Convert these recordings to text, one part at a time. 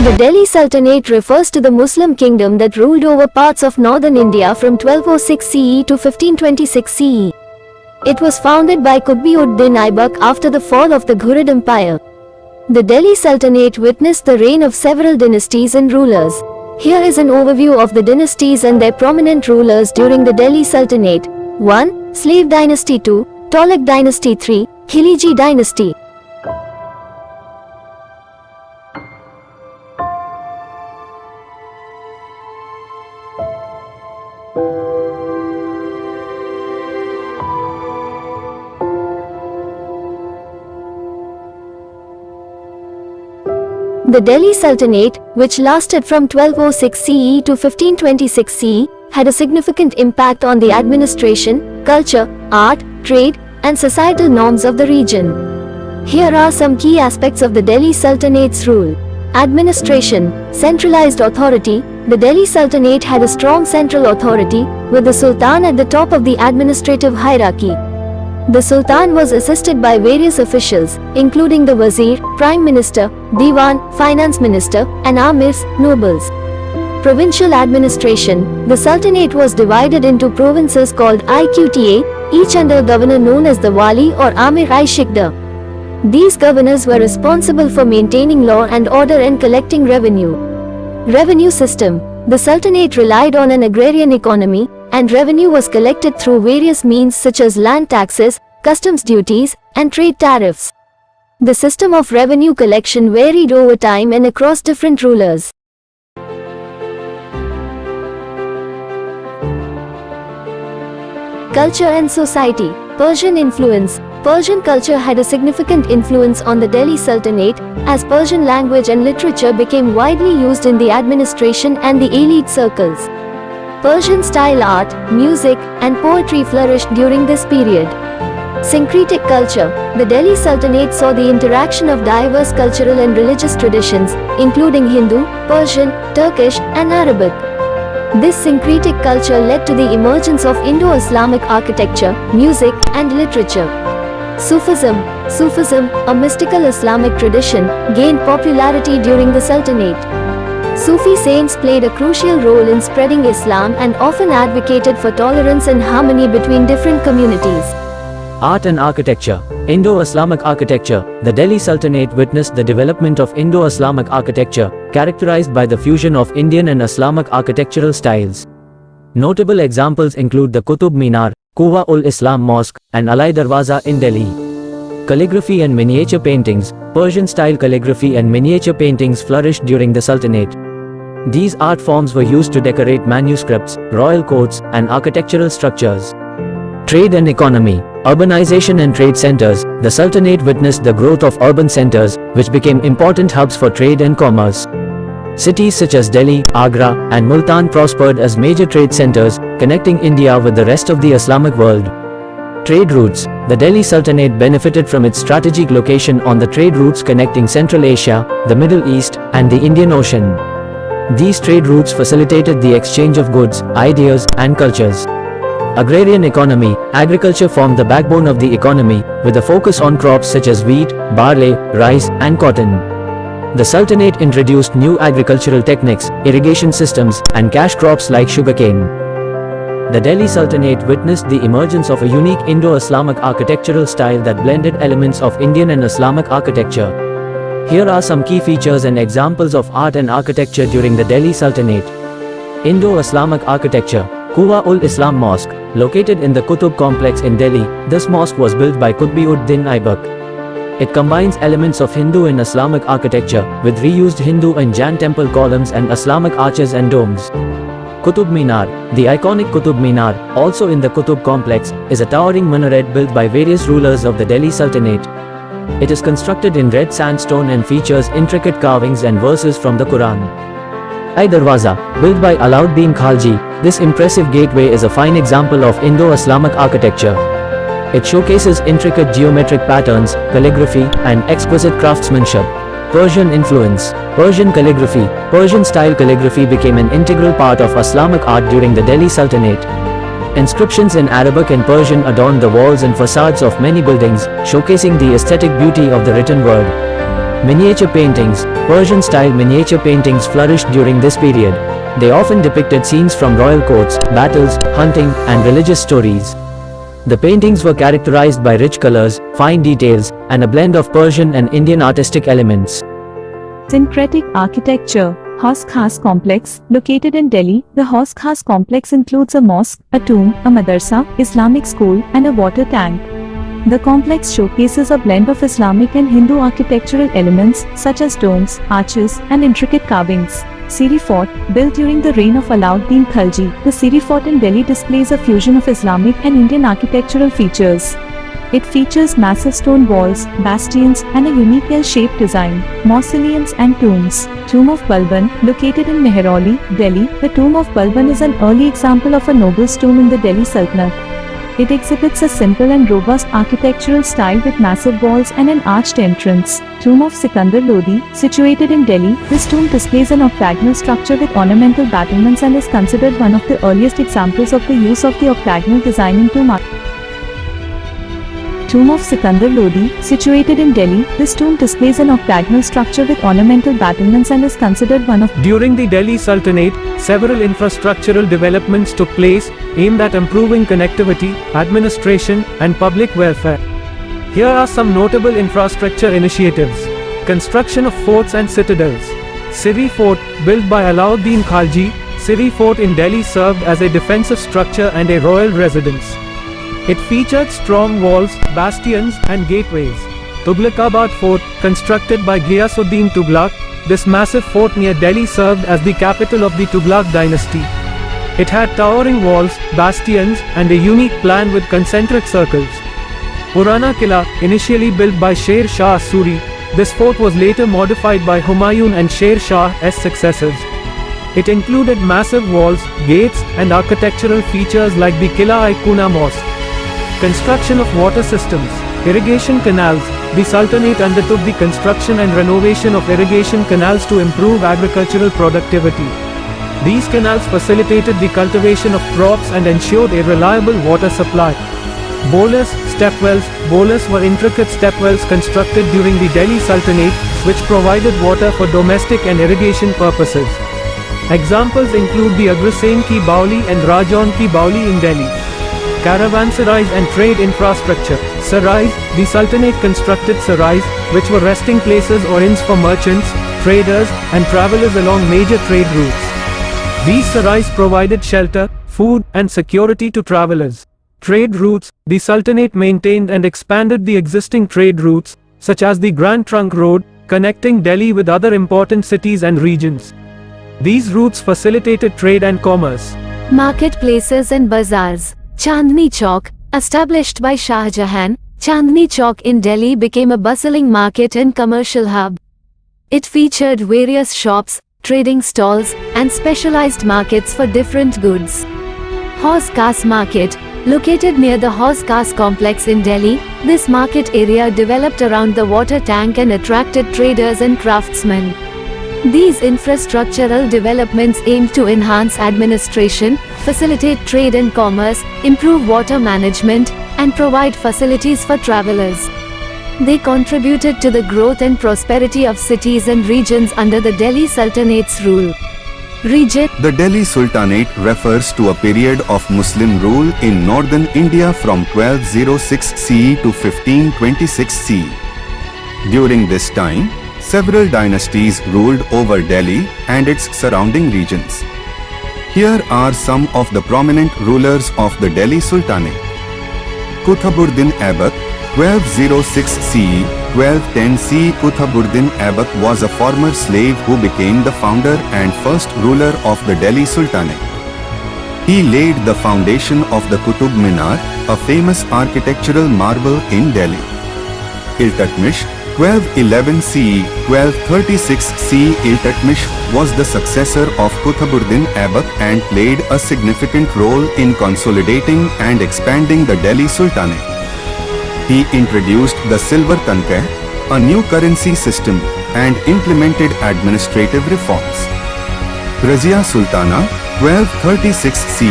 The Delhi Sultanate refers to the Muslim kingdom that ruled over parts of northern India from 1206 CE to 1526 CE. It was founded by Qutb-ud-Din Aibak after the fall of the Ghurid Empire. The Delhi Sultanate witnessed the reign of several dynasties and rulers. Here is an overview of the dynasties and their prominent rulers during the Delhi Sultanate. 1. Slave Dynasty. 2. Tughlaq Dynasty. 3. Khilji Dynasty. The Delhi Sultanate, which lasted from 1206 CE to 1526 CE, had a significant impact on the administration, culture, art, trade, and societal norms of the region. Here are some key aspects of the Delhi Sultanate's rule. Administration, centralized authority. The Delhi Sultanate had a strong central authority, with the Sultan at the top of the administrative hierarchy. The Sultan was assisted by various officials, including the Wazir, Prime Minister, Diwan, Finance Minister, and Amirs, nobles. Provincial administration. The Sultanate was divided into provinces called Iqta, each under a governor known as the Wali or Amir-i-Shikdar. These governors were responsible for maintaining law and order and collecting revenue. Revenue system. The Sultanate relied on an agrarian economy, and revenue was collected through various means such as land taxes, customs duties, and trade tariffs. The system of revenue collection varied over time and across different rulers. Culture and society. Persian influence. Persian culture had a significant influence on the Delhi Sultanate, as Persian language and literature became widely used in the administration and the elite circles. Persian-style art, music, and poetry flourished during this period. Syncretic culture. The Delhi Sultanate saw the interaction of diverse cultural and religious traditions, including Hindu, Persian, Turkish, and Arabic. This syncretic culture led to the emergence of Indo-Islamic architecture, music, and literature. Sufism. Sufism, a mystical Islamic tradition, gained popularity during the Sultanate. Sufi saints played a crucial role in spreading Islam and often advocated for tolerance and harmony between different communities. Art and architecture. Indo-Islamic architecture. The Delhi Sultanate witnessed the development of Indo-Islamic architecture, characterized by the fusion of Indian and Islamic architectural styles. Notable examples include the Qutub Minar, Quwwa-ul-Islam Mosque, and Alai Darwaza in Delhi. Calligraphy and miniature paintings. Persian-style calligraphy and miniature paintings flourished during the Sultanate. These art forms were used to decorate manuscripts, royal courts, and architectural structures. Trade and economy. Urbanization and trade centers. The Sultanate witnessed the growth of urban centers, which became important hubs for trade and commerce. Cities such as Delhi, Agra, and Multan prospered as major trade centers, connecting India with the rest of the Islamic world. Trade routes. The Delhi Sultanate benefited from its strategic location on the trade routes connecting Central Asia, the Middle East, and the Indian Ocean. These trade routes facilitated the exchange of goods, ideas, and cultures. Agrarian economy. Agriculture formed the backbone of the economy, with a focus on crops such as wheat, barley, rice, and cotton. The Sultanate introduced new agricultural techniques, irrigation systems, and cash crops like sugarcane. The Delhi Sultanate witnessed the emergence of a unique Indo-Islamic architectural style that blended elements of Indian and Islamic architecture. Here are some key features and examples of art and architecture during the Delhi Sultanate. Indo-Islamic architecture. Quwwa-ul-Islam Mosque. Located in the Qutub complex in Delhi, this mosque was built by Qutb-ud-Din Aibak. It combines elements of Hindu and Islamic architecture, with reused Hindu and Jain temple columns and Islamic arches and domes. Qutub Minar. The iconic Qutub Minar, also in the Qutub complex, is a towering minaret built by various rulers of the Delhi Sultanate. It is constructed in red sandstone and features intricate carvings and verses from the Quran. Alai Darwaza. Built by Alauddin Khalji, this impressive gateway is a fine example of Indo-Islamic architecture. It showcases intricate geometric patterns, calligraphy, and exquisite craftsmanship. Persian influence. Persian calligraphy. Persian-style calligraphy became an integral part of Islamic art during the Delhi Sultanate. Inscriptions in Arabic and Persian adorned the walls and facades of many buildings, showcasing the aesthetic beauty of the written word. Miniature paintings, Persian-style miniature paintings flourished during this period. They often depicted scenes from royal courts, battles, hunting, and religious stories. The paintings were characterized by rich colors, fine details, and a blend of Persian and Indian artistic elements. Syncretic architecture. Hauz Khas Complex, located in Delhi, the Hauz Khas Complex includes a mosque, a tomb, a madrasa, Islamic school, and a water tank. The complex showcases a blend of Islamic and Hindu architectural elements, such as domes, arches, and intricate carvings. Siri Fort, built during the reign of Alauddin Khilji, the Siri Fort in Delhi displays a fusion of Islamic and Indian architectural features. It features massive stone walls, bastions, and a unique L-shaped design, mausoleums and tombs. Tomb of Balban, located in Mehrauli, Delhi, the Tomb of Balban is an early example of a noble's tomb in the Delhi Sultanate. It exhibits a simple and robust architectural style with massive walls and an arched entrance. Tomb of Sikandar Lodi, situated in Delhi, this tomb displays an octagonal structure with ornamental battlements and is considered one of the earliest examples of the use of the octagonal design in tomb architecture. Tomb of Sikandar Lodi, situated in Delhi, this tomb displays an octagonal structure with ornamental battlements and is considered one of. During the Delhi Sultanate, several infrastructural developments took place aimed at improving connectivity, administration, and public welfare. Here are some notable infrastructure initiatives. Construction of forts and citadels. Siri Fort, built by Alauddin Khilji, Siri Fort in Delhi served as a defensive structure and a royal residence. It featured strong walls, bastions, and gateways. Tughlaqabad Fort, constructed by Ghiyasuddin Tughlaq, this massive fort near Delhi served as the capital of the Tughlaq dynasty. It had towering walls, bastions, and a unique plan with concentric circles. Purana Killa, initially built by Sher Shah Suri, this fort was later modified by Humayun and Sher Shah's successors. It included massive walls, gates, and architectural features like the Qila-i-Kuna Mosque. Construction of water systems, irrigation canals. The Sultanate undertook the construction and renovation of irrigation canals to improve agricultural productivity. These canals facilitated the cultivation of crops and ensured a reliable water supply. Bolas, stepwells. Bolas were intricate stepwells constructed during the Delhi Sultanate, which provided water for domestic and irrigation purposes. Examples include the Agrasen Ki Baoli and Rajaun Ki Baoli in Delhi. Caravanserais and trade infrastructure. Sarais, the Sultanate constructed sarais, which were resting places or inns for merchants, traders, and travelers along major trade routes. These sarais provided shelter, food, and security to travelers. Trade routes. The Sultanate maintained and expanded the existing trade routes, such as the Grand Trunk Road, connecting Delhi with other important cities and regions. These routes facilitated trade and commerce. Marketplaces and bazaars. Chandni Chowk, established by Shah Jahan, Chandni Chowk in Delhi became a bustling market and commercial hub. It featured various shops, trading stalls, and specialized markets for different goods. Hauz Khas Market, located near the Hauz Khas complex in Delhi, this market area developed around the water tank and attracted traders and craftsmen. These infrastructural developments aimed to enhance administration, facilitate trade and commerce, improve water management, and provide facilities for travelers. They contributed to the growth and prosperity of cities and regions under the Delhi Sultanate's rule. Region. The Delhi Sultanate refers to a period of Muslim rule in northern India from 1206 CE to 1526 CE. During this time, several dynasties ruled over Delhi and its surrounding regions. Here are some of the prominent rulers of the Delhi Sultanate. Qutbuddin Aibak, 1206 CE, 1210 CE. Qutbuddin Aibak was a former slave who became the founder and first ruler of the Delhi Sultanate. He laid the foundation of the Qutub Minar, a famous architectural marvel in Delhi. Iltutmish, 1211 CE, 1236 CE. Iltutmish was the successor of Qutbuddin Aibak and played a significant role in consolidating and expanding the Delhi Sultanate. He introduced the silver tanke, a new currency system, and implemented administrative reforms. Razia Sultana, 1236 CE,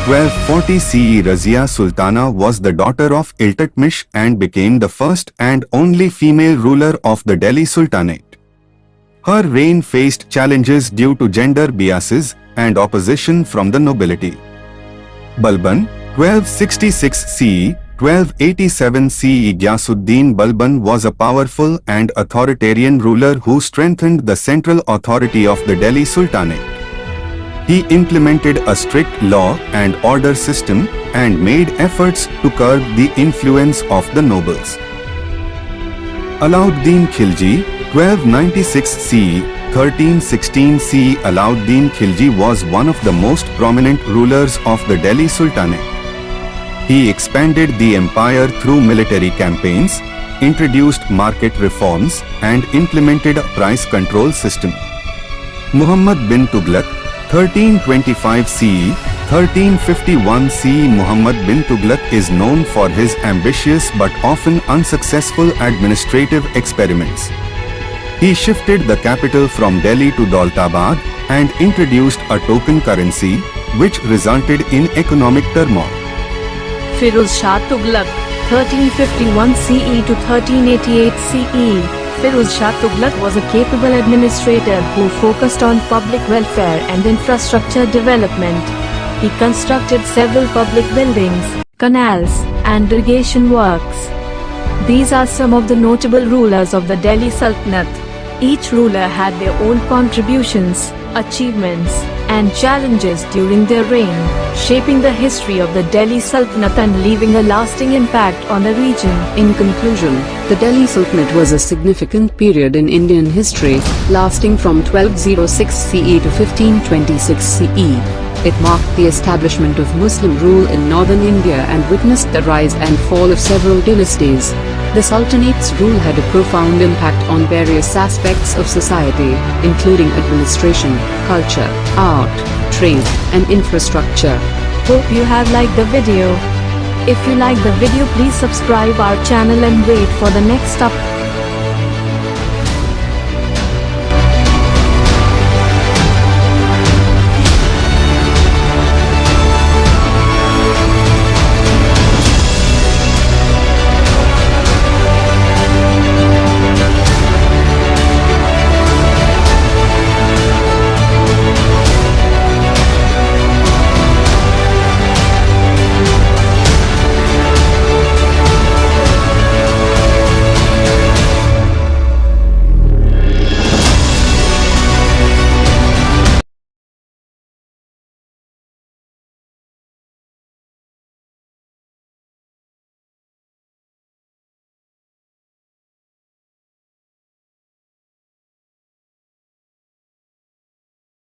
1240 CE Razia Sultana was the daughter of Iltutmish and became the first and only female ruler of the Delhi Sultanate. Her reign faced challenges due to gender biases and opposition from the nobility. Balban, 1266 CE, 1287 CE Ghiyasuddin Balban was a powerful and authoritarian ruler who strengthened the central authority of the Delhi Sultanate. He implemented a strict law and order system and made efforts to curb the influence of the nobles. Alauddin Khilji, 1296 CE, 1316 CE Alauddin Khilji was one of the most prominent rulers of the Delhi Sultanate. He expanded the empire through military campaigns, introduced market reforms, and implemented a price control system. Muhammad bin Tughlaq, 1325 CE, 1351 CE Muhammad bin Tughlaq is known for his ambitious but often unsuccessful administrative experiments. He shifted the capital from Delhi to Daulatabad and introduced a token currency, which resulted in economic turmoil. Firuz Shah Tughlaq, 1351 CE to 1388 CE. Firuz Shah Tughlaq was a capable administrator who focused on public welfare and infrastructure development. He constructed several public buildings, canals, and irrigation works. These are some of the notable rulers of the Delhi Sultanate. Each ruler had their own contributions, achievements, and challenges during their reign, shaping the history of the Delhi Sultanate and leaving a lasting impact on the region. In conclusion, the Delhi Sultanate was a significant period in Indian history, lasting from 1206 CE to 1526 CE. It marked the establishment of Muslim rule in northern India and witnessed the rise and fall of several dynasties. The Sultanate's rule had a profound impact on various aspects of society, including administration, culture, art, trade, and infrastructure. Hope you have liked the video. If you like the video, please subscribe our channel and wait for the next update.